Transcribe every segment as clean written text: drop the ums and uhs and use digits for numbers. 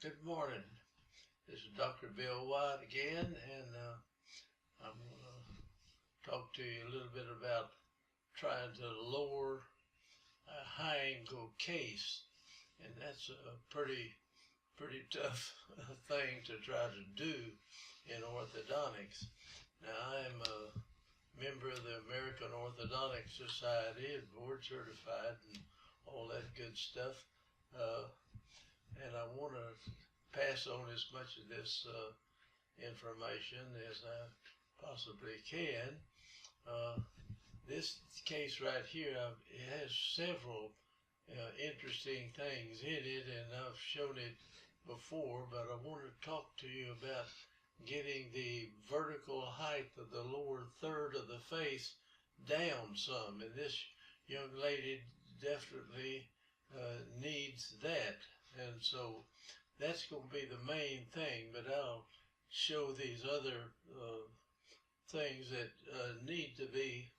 Good morning. This is Dr. Bill White again, and I'm going to talk to you a little bit about trying to lower a high angle case, and that's a pretty tough thing to try to do in orthodontics. Now, I'm a member of the American Orthodontic Society and board certified and all that good stuff, and I want to pass on as much of this information as I possibly can. This case right here, it has several interesting things in it, and I've shown it before, but I want to talk to you about getting the vertical height of the lower third of the face down some, and this young lady definitely needs that, and so that's going to be the main thing, but I'll show these other things that need to be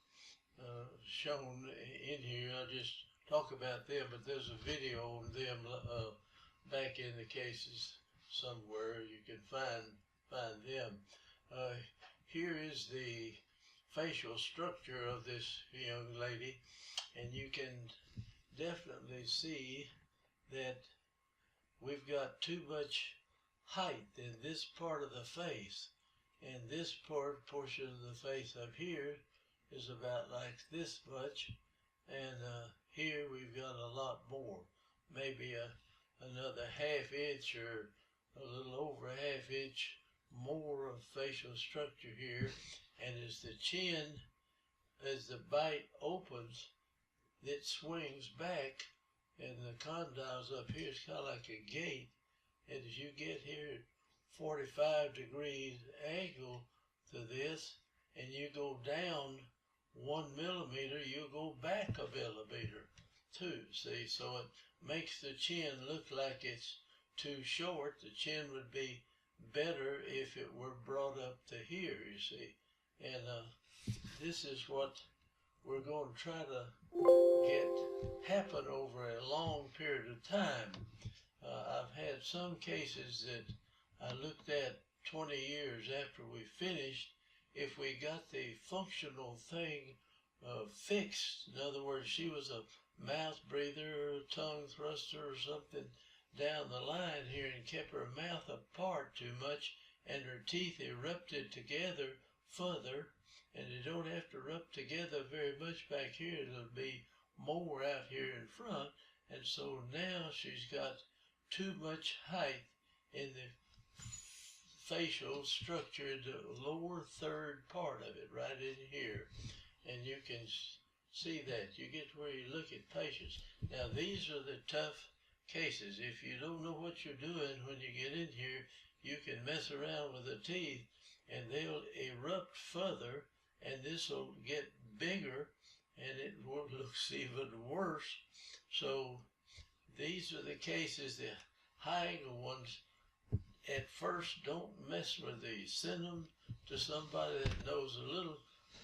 shown in here. I'll just talk about them, but there's a video on them back in the cases somewhere. You can find them. Here is the facial structure of this young lady, and you can definitely see that we've got too much height in this part of the face, and this portion of the face up here is about like this much, and here we've got a lot more, maybe another half inch or a little over a half inch more of facial structure here. And as the chin, as the bite opens, it swings back, and the condyles up here is kind of like a gate, and as you get here at 45 degrees angle to this, and you go down 1 millimeter, you go back a millimeter too, see? So it makes the chin look like it's too short. The chin would be better if it were brought up to here, you see? And this is what we're going to try to get happen over a long period of time. I've had some cases that I looked at 20 years after we finished. If we got the functional thing fixed, in other words, she was a mouth breather or a tongue thruster or something down the line here and kept her mouth apart too much, and her teeth erupted together further, and they don't have to rub together very much back here. It'll be more out here in front, and so now she's got too much height in the facial structure, the lower third part of it, right in here, and you can see that. You get where you look at patients. Now, these are the tough cases. If you don't know what you're doing when you get in here, you can mess around with the teeth, and they'll erupt further, and this will get bigger, and it looks even worse. So these are the cases, the high angle ones. At first, don't mess with these. Send them to somebody that knows a little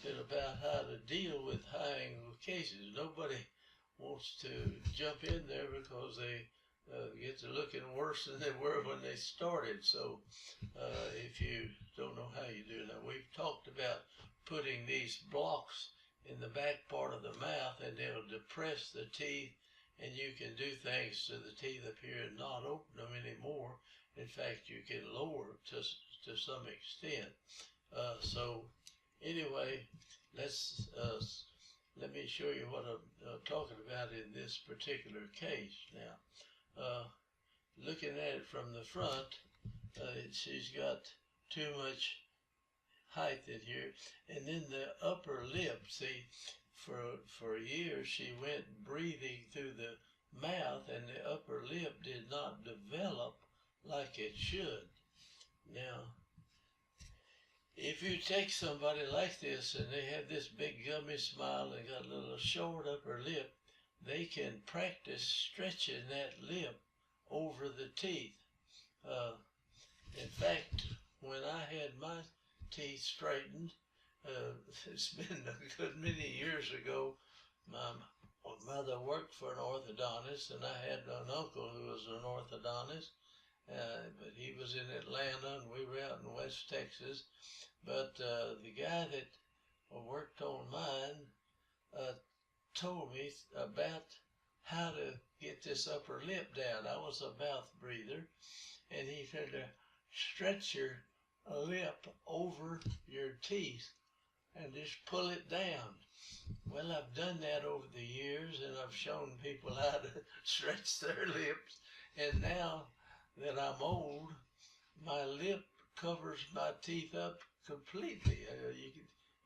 bit about how to deal with high angle cases. Nobody wants to jump in there because they get to looking worse than they were when they started. So if you don't know how you do that, we've talked about putting these blocks in the back part of the mouth, and they'll depress the teeth, and you can do things to the teeth up here and not open them anymore. In fact, you can lower to some extent. So anyway, let me show you what I'm talking about in this particular case. Now, looking at it from the front, she's got too much height in here, and then the upper lip. See, for years she went breathing through the mouth, and the upper lip did not develop like it should. Now, if you take somebody like this and they have this big gummy smile and got a little short upper lip, they can practice stretching that lip over the teeth. In fact, when I had my teeth straightened, it's been a good many years ago, my mother worked for an orthodontist, and I had an uncle who was an orthodontist, but he was in Atlanta and we were out in West Texas. But the guy that worked on mine told me about how to get this upper lip down. I was a mouth breather, and he said to stretch your lip over your teeth and just pull it down. Well, I've done that over the years, and I've shown people how to stretch their lips, and now that I'm old, my lip covers my teeth up completely.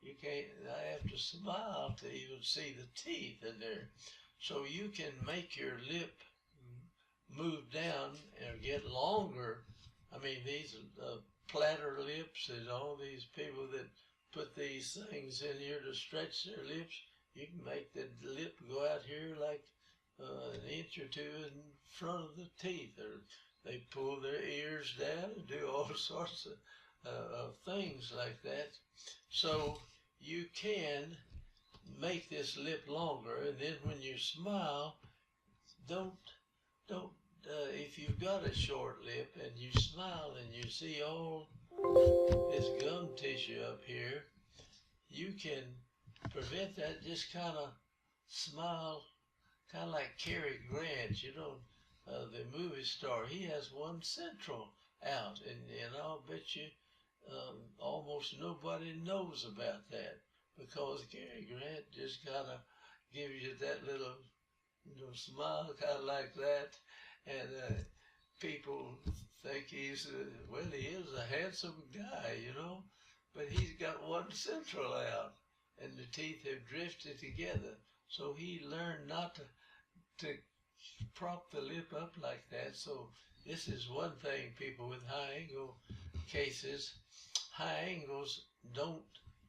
You can't, I have to smile to even see the teeth in there. So you can make your lip move down and get longer. I mean, these platter lips and all these people that put these things in here to stretch their lips, you can make the lip go out here like an inch or two in front of the teeth, or they pull their ears down and do all sorts of things like that. So you can make this lip longer, and then when you smile, don't if you've got a short lip and you smile and you see all this gum tissue up here, you can prevent that. Just kind of smile, kind of like Cary Grant, you know, the movie star. He has one central out, and I'll bet you almost nobody knows about that, because Cary Grant just kind of gives you that little, smile, kind of like that, and people think he's, well, he is a handsome guy, but he's got one central out, and the teeth have drifted together. So he learned not to prop the lip up like that. So this is one thing, people with high angle cases. High angles don't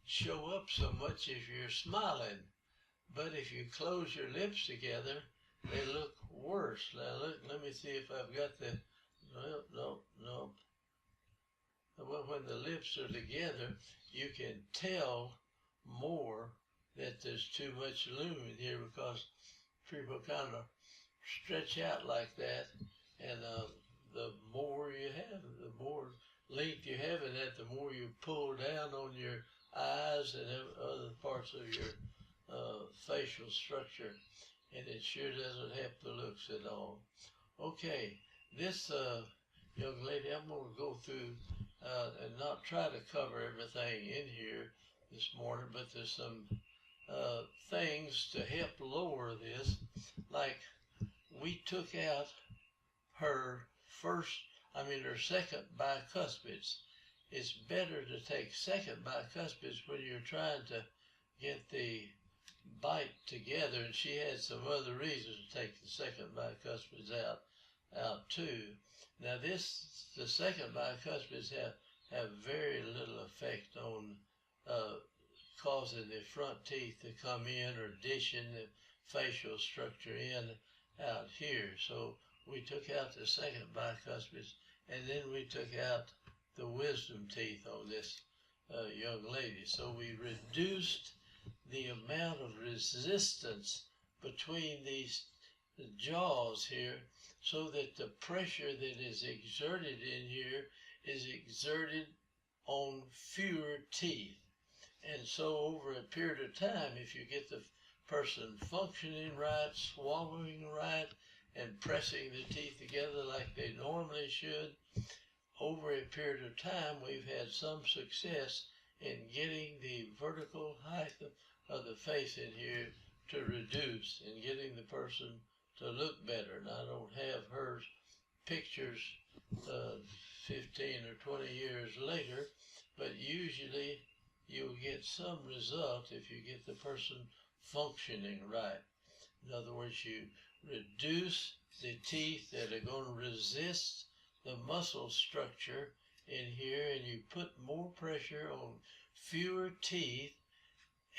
show up so much if you're smiling, but if you close your lips together, they look worse. Now look, let me see if I've got the, no. Well, when the lips are together, you can tell more that there's too much lumen in here, because people kind of stretch out like that, and the more you have, the more length you have in that, the more you pull down on your eyes and other parts of your facial structure, and it sure doesn't help the looks at all. Okay, this young lady, I'm going to go through and not try to cover everything in here this morning, but there's some things to help lower this. Like, we took out her second bicuspids. It's better to take second bicuspids when you're trying to get the bite together, and she had some other reasons to take the second bicuspids out too. Now the second bicuspids have very little effect on causing the front teeth to come in or dishing the facial structure out here. So we took out the second bicuspids, and then we took out the wisdom teeth on this young lady. So we reduced the amount of resistance between these jaws here, so that the pressure that is exerted in here is exerted on fewer teeth. And so over a period of time, if you get the person functioning right, swallowing right, and pressing the teeth together like they normally should, over a period of time, we've had some success in getting the vertical height of the face in here to reduce, and getting the person to look better. And I don't have her pictures 15 or 20 years later, but usually you'll get some result if you get the person functioning right. In other words, you reduce the teeth that are going to resist the muscle structure in here, and you put more pressure on fewer teeth,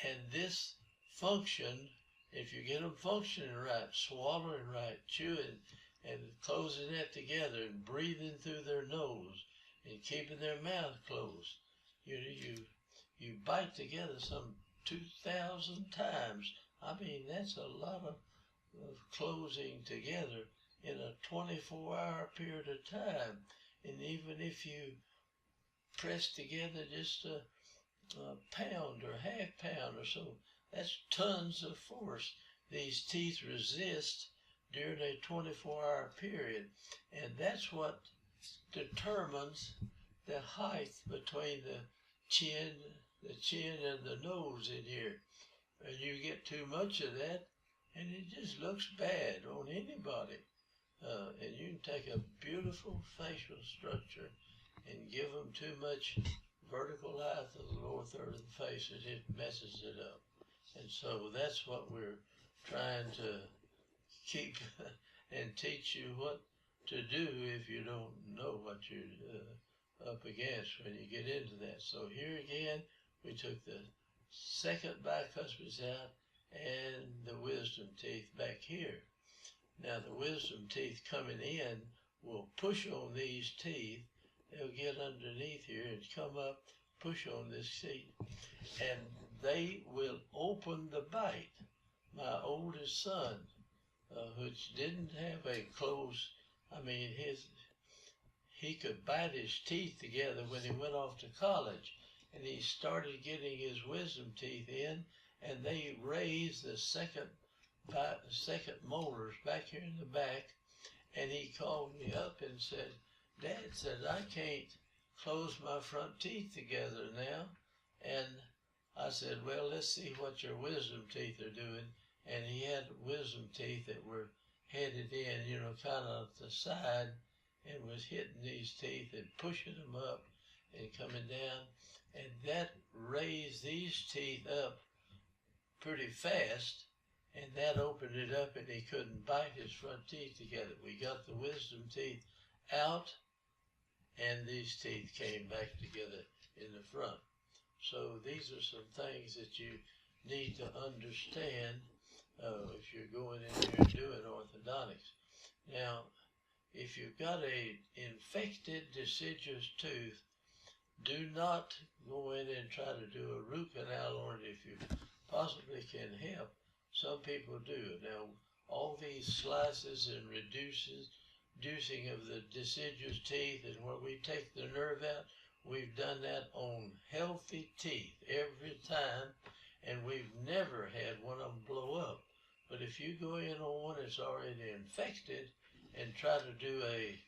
and this function, if you get them functioning right, swallowing right, chewing, and closing that together, and breathing through their nose, and keeping their mouth closed, you bite together some 2,000 times. I mean, that's a lot of closing together in a 24-hour period of time. And even if you press together just a pound or half pound or so, that's tons of force these teeth resist during a 24-hour period. And that's what determines the height between the chin and the nose in here. And you get too much of that, and it just looks bad on anybody. And you can take a beautiful facial structure and give them too much vertical height to the lower third of the face, and it messes it up. And so that's what we're trying to keep and teach you what to do if you don't know what you're up against when you get into that. So here again, we took the second bicuspids out and the wisdom teeth back here. Now the wisdom teeth coming in will push on these teeth. They'll get underneath here and come up, push on this teeth, and they will open the bite. My oldest son, which didn't have a close, he could bite his teeth together when he went off to college, and he started getting his wisdom teeth in, and they raised the second molars back here in the back, and he called me up and said, "Dad," said, "I can't close my front teeth together now." And I said, "Well, let's see what your wisdom teeth are doing." And he had wisdom teeth that were headed in, kind of the side, and was hitting these teeth and pushing them up and coming down. And that raised these teeth up pretty fast, and that opened it up, and he couldn't bite his front teeth together. We got the wisdom teeth out, and these teeth came back together in the front. So these are some things that you need to understand if you're going in there and doing orthodontics. Now, if you've got a infected deciduous tooth, do not go in and try to do a root canal on it if you possibly can help. Some people do. Now, all these slices and reducing of the deciduous teeth, and where we take the nerve out, we've done that on healthy teeth every time, and we've never had one of them blow up. But if you go in on one that's already infected and try to do a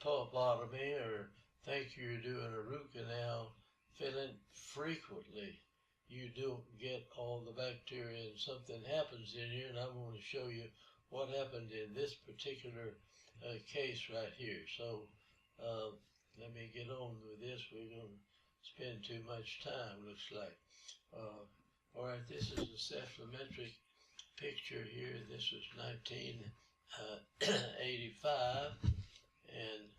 pulpotomy or think you're doing a root canal filling frequently, you don't get all the bacteria, and something happens in here, and I'm going to show you what happened in this particular case right here. So let me get on with this. We're going to spend too much time, looks like. All right, this is a cephalometric picture here. This was 1985, and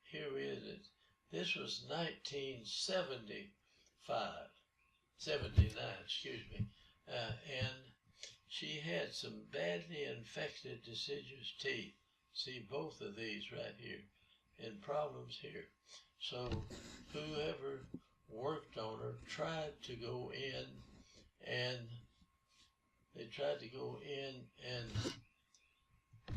here is it. This was 1979, excuse me, and she had some badly infected deciduous teeth. See both of these right here, and problems here. So whoever worked on her tried to go in, and they tried to go in and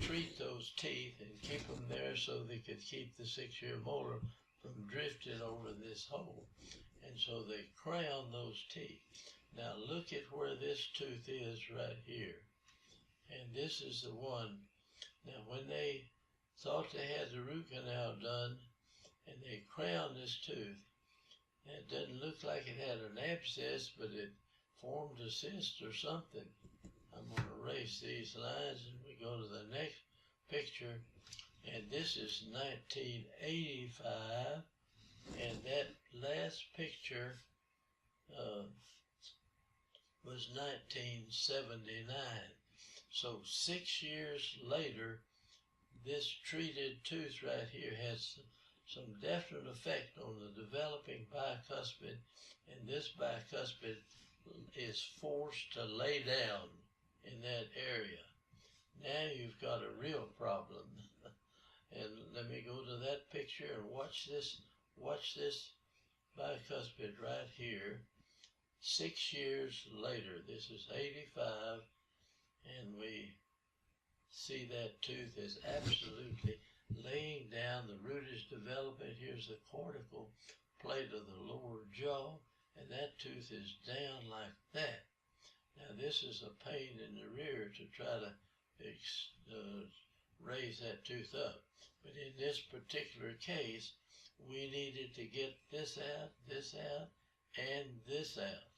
treat those teeth and keep them there so they could keep the 6-year molar from drifting over this hole. And so they crowned those teeth. Now look at where this tooth is right here. And this is the one. Now when they thought they had the root canal done and they crowned this tooth, it doesn't look like it had an abscess, but it formed a cyst or something. I'm going to erase these lines, and we go to the next picture. And this is 1985, and that last picture was 1979. So 6 years later, this treated tooth right here has some definite effect on the developing bicuspid, and this bicuspid is forced to lay down in that area. Now you've got a real problem. And let me go to that picture and watch this bicuspid right here. 6 years later, this is 85, and we see that tooth is absolutely laying down. The root is developing. Here's the cortical plate of the lower jaw, and that tooth is down like that. Now this is a pain in the rear to try to raise that tooth up. But in this particular case, we needed to get this out, and this out.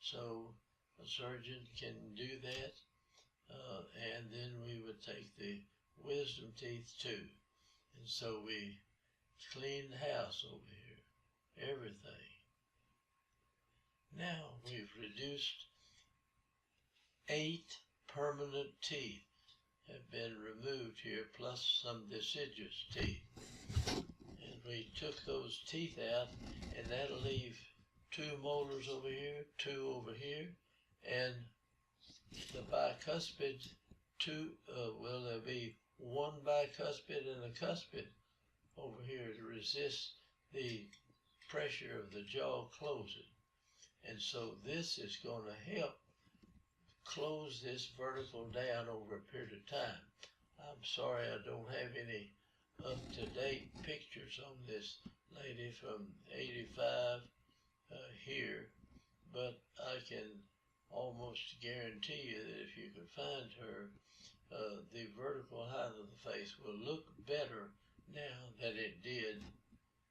So a surgeon can do that, and then we would take the wisdom teeth too. And so we cleaned the house over here, everything. Now we've reduced 8 permanent teeth have been removed here, plus some deciduous teeth. And we took those teeth out, and that'll leave 2 molars over here, 2 over here, and the bicuspid, there'll be 1 bicuspid and a cuspid over here to resist the pressure of the jaw closing. And so this is going to help close this vertical down over a period of time. I'm sorry I don't have any up-to-date pictures on this lady from 85 here, but I can almost guarantee you that if you can find her, the vertical height of the face will look better now than it did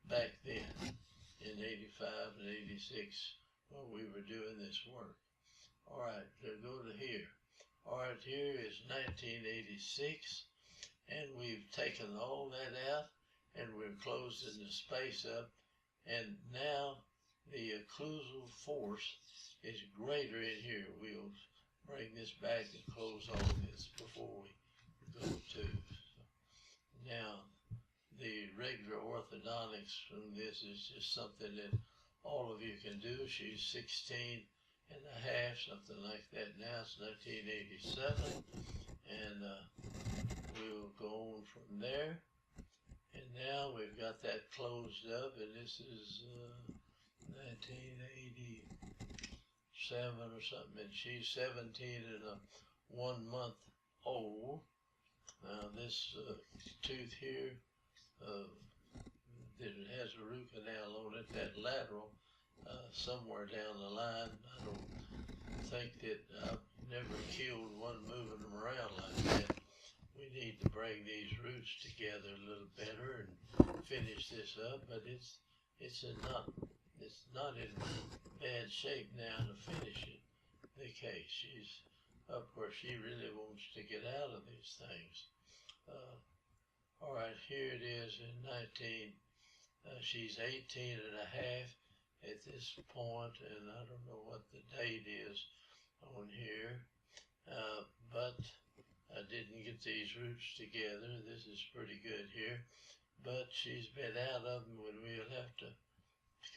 back then in 85 and 86 when we were doing this work. All right, go to here. All right, here is 1986, and we've taken all that out, and we're closing the space up, and now the occlusal force is greater in here. We'll bring this back and close all this before we go to. Now, the regular orthodontics from this is just something that all of you can do. She's 16 and a half, something like that now. It's 1987, and we'll go on from there. And now we've got that closed up, and this is 1987 or something, and she's 17 and a 1 month old. Now this tooth here, that it has a root canal on it, that lateral, somewhere down the line. I don't think that I've never killed one moving them around like that. We need to bring these roots together a little better and finish this up, but it's not in bad shape now to finish it. The case, she's, of course, she really wants to get out of these things. All right, here it is in 19, she's 18 and a half at this point, and I don't know what the date is on here, but I didn't get these roots together. This is pretty good here, but she's been out of them when we'll have to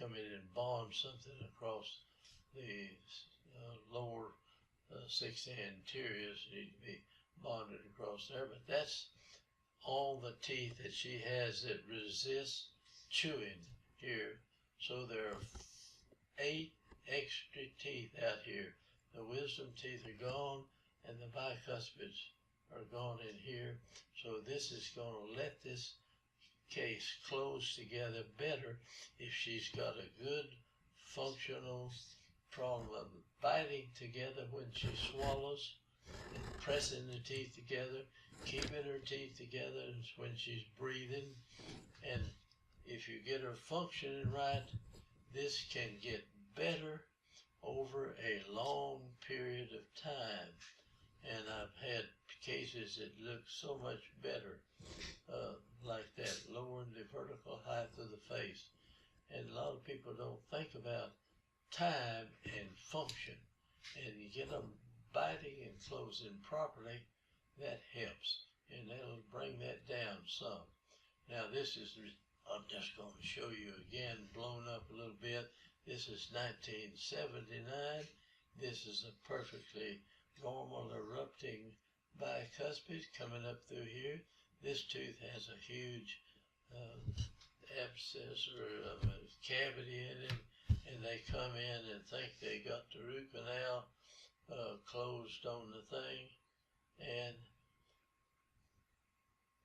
come in and bond something across the lower 6 anteriors, need to be bonded across there, but that's all the teeth that she has that resist chewing here. So there are 8 extra teeth out here. The wisdom teeth are gone, and the bicuspids are gone in here. So this is going to let this case close together better if she's got a good functional problem of biting together when she swallows and pressing the teeth together, keeping her teeth together when she's breathing. And if you get her functioning right, this can get better over a long period of time. And I've had cases that look so much better like that, lowering the vertical height of the face. And a lot of people don't think about time and function. And you get them biting and closing properly, that helps. And that'll bring that down some. Now this is, I'm just going to show you again, blown up a little bit. This is 1979. This is a perfectly normal erupting bicuspid coming up through here. This tooth has a huge abscess or a cavity in it, and they come in and think they got the root canal closed on the thing, and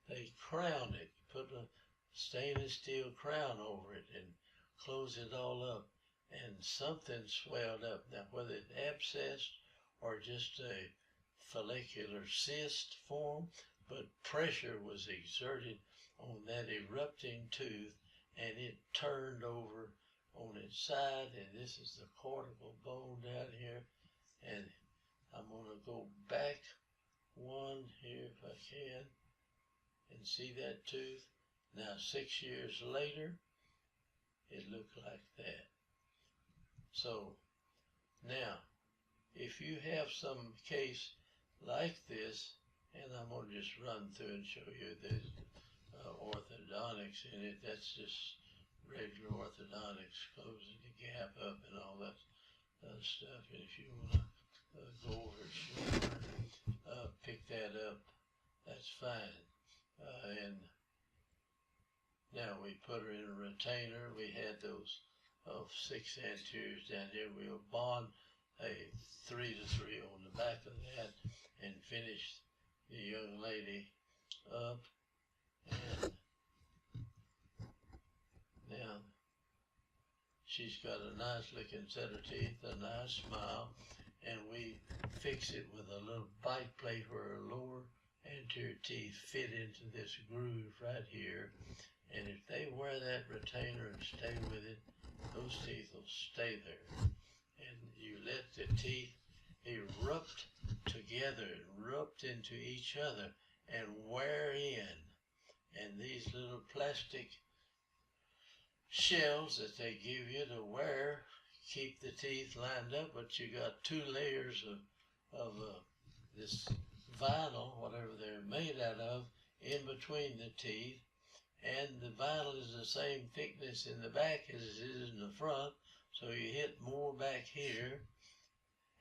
they crown it, put a stainless steel crown over it and close it all up. And something swelled up. Now, whether it abscessed or just a follicular cyst form, but pressure was exerted on that erupting tooth and it turned over on its side. And this is the cortical bone down here. And I'm going to go back one here if I can and see that tooth. Now, 6 years later, it looked like that. So now, if you have some case like this, and I'm going to just run through and show you the orthodontics in it. That's just regular orthodontics, closing the gap up and all that stuff. And if you want to go over it short, pick that up, that's fine. And now we put her in a retainer. We had those 6 anteriors down here. We'll bond a 3 to 3 on the back of that and finish the young lady up. And now she's got a nice looking set of teeth, a nice smile, and we fix it with a little bite plate where her lower anterior teeth fit into this groove right here. And if they wear that retainer and stay with it, those teeth will stay there. And you let the teeth erupt together, erupt into each other, and wear in. And these little plastic shells that they give you to wear keep the teeth lined up, but you got 2 layers of this vinyl, whatever they're made out of, in between the teeth. And the vinyl is the same thickness in the back as it is in the front, so you hit more back here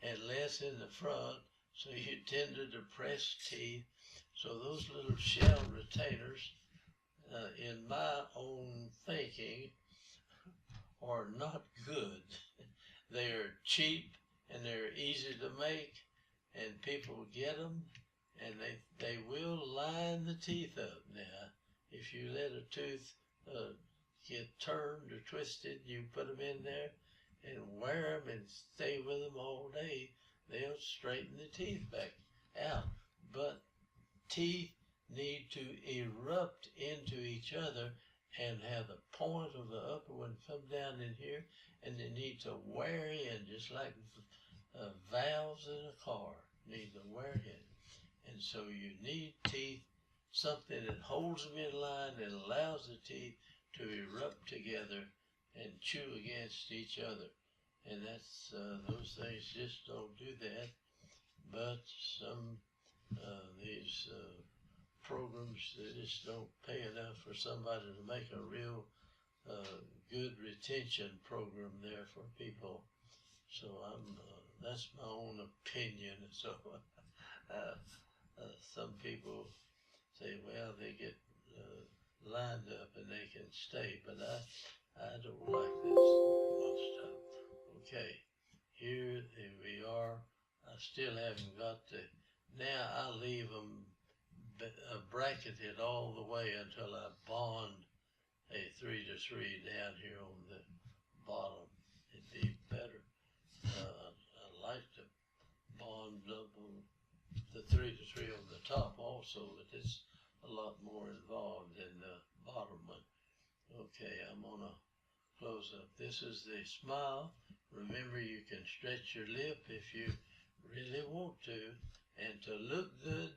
and less in the front, so you tend to depress teeth. So those little shell retainers, in my own thinking, are not good. They're cheap and they're easy to make, and people get them, and they will line the teeth up. Now, if you let a tooth get turned or twisted, you put them in there and wear them and stay with them all day, they'll straighten the teeth back out. But teeth need to erupt into each other and have the point of the upper one come down in here, and they need to wear in, just like valves in a car need to wear in. And so you need teeth, something that holds them in line and allows the teeth to erupt together and chew against each other. And that's, those things just don't do that. But some, these programs, they just don't pay enough for somebody to make a real good retention program there for people. So that's my own opinion. So some people say, well, they get lined up and they can stay, but I don't like this most of. Okay, here we are. I still haven't got the, now I leave them bracketed all the way until I bond a 3 to 3 down here on the bottom. It'd be better. I like to bond up on the 3 to 3 on the top also, but it's a lot more involved than the bottom one. Okay, I'm gonna close up. This is the smile. Remember, you can stretch your lip if you really want to, and to look good,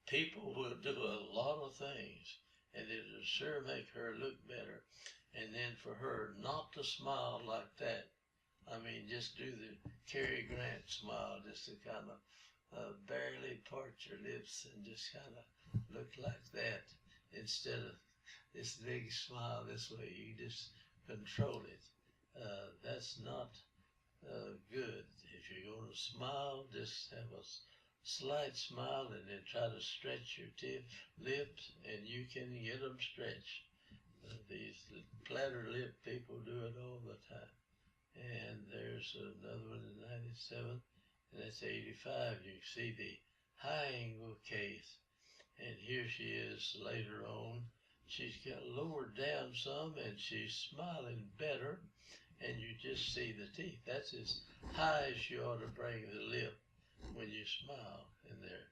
people will do a lot of things, and it'll sure make her look better. And then for her not to smile like that, I mean, just do the Cary Grant smile, just to kind of barely part your lips and just kind of look like that, instead of this big smile this way. You just control it. That's not good. If you're going to smile, just have a slight smile and then try to stretch your lips, and you can get them stretched. These platter lip people do it all the time. And there's another one in 97, and that's 85. You see the high angle case. And here she is later on. She's got lowered down some and she's smiling better, and you just see the teeth. That's as high as you ought to bring the lip when you smile in there.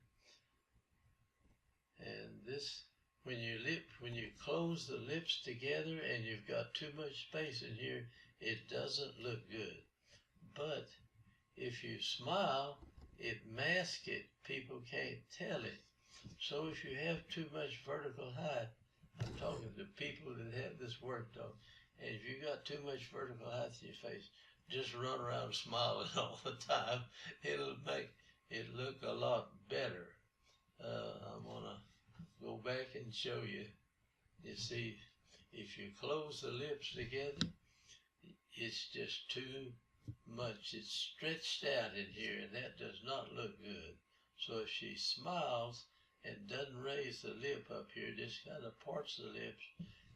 And this, when you close the lips together and you've got too much space in here, it doesn't look good. But if you smile, it masks it. People can't tell it. So if you have too much vertical height, I'm talking to people that have this worked on, and if you got too much vertical height in your face, just run around smiling all the time. It'll make it look a lot better. I'm gonna go back and show you. You see, if you close the lips together, it's just too much. It's stretched out in here, and that does not look good. So if she smiles and doesn't raise the lip up here, just kind of parts the lips,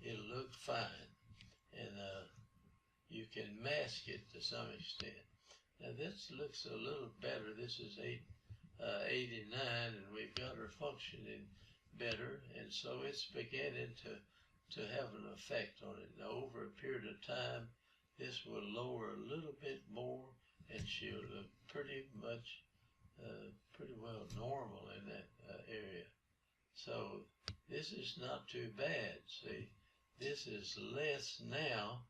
it'll look fine. And you can mask it to some extent. Now this looks a little better. This is 89, and we've got her functioning better, and so it's beginning to have an effect on it. Now over a period of time, this will lower a little bit more, and she'll look pretty much pretty well normal in that area. So this is not too bad. See, this is less now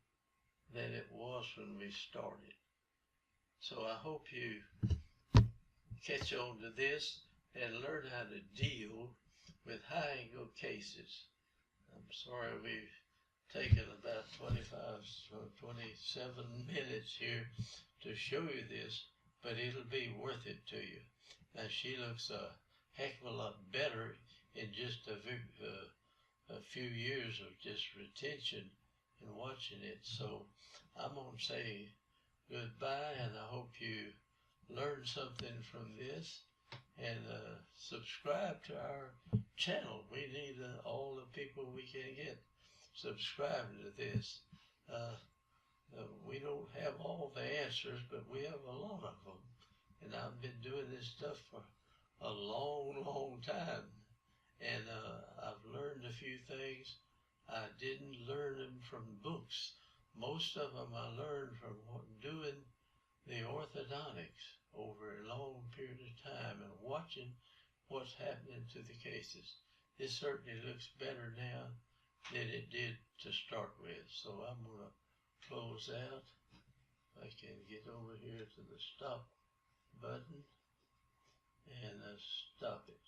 than it was when we started. So I hope you catch on to this and learn how to deal with high angle cases. I'm sorry we've taken about 25 or 27 minutes here to show you this, but it'll be worth it to you. Now she looks a heck of a lot better in just a few years of just retention and watching it. So I'm going to say goodbye, and I hope you learned something from this, and subscribe to our channel. We need all the people we can get subscribing to this. We don't have all the answers, but we have a lot of them. And I've been doing this stuff for a long, long time. And I've learned a few things. I didn't learn them from books. Most of them I learned from doing the orthodontics over a long period of time and watching what's happening to the cases. It certainly looks better now than it did to start with. So I'm going to close out. I can get over here to the stop button and stop it.